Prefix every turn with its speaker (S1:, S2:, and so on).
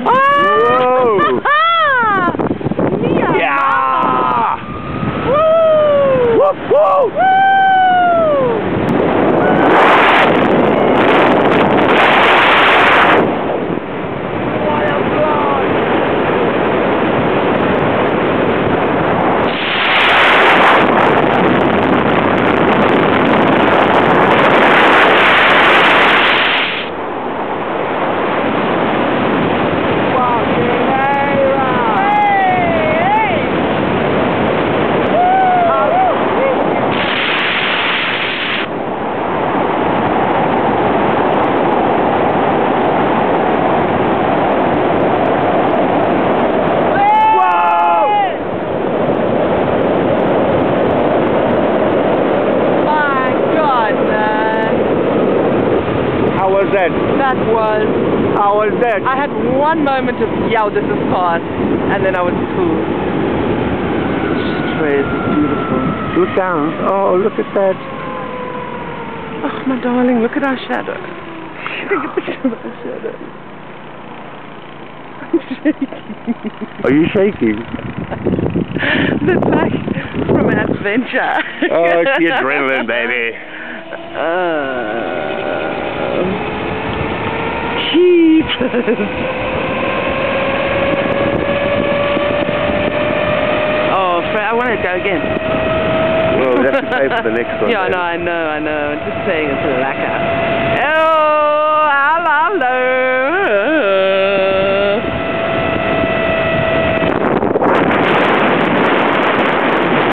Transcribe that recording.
S1: Whoa! Yeah! Woo! Woo! Woo!
S2: How was that? I had one moment of, yeah, this is fast, and then I was cool. Strays is beautiful.
S1: Look down. Oh, look at that.
S2: Oh, my darling, look at our shadow. Look at the shadow. I'm shaking.
S1: Are you shaking?
S2: It's like from an adventure.
S1: Oh, it's the adrenaline, baby.
S2: Oh, Fred, I want to go again.
S1: Well, we have to pay for the next one.
S2: Yeah, I know. I'm just saying it's a lacquer. Oh!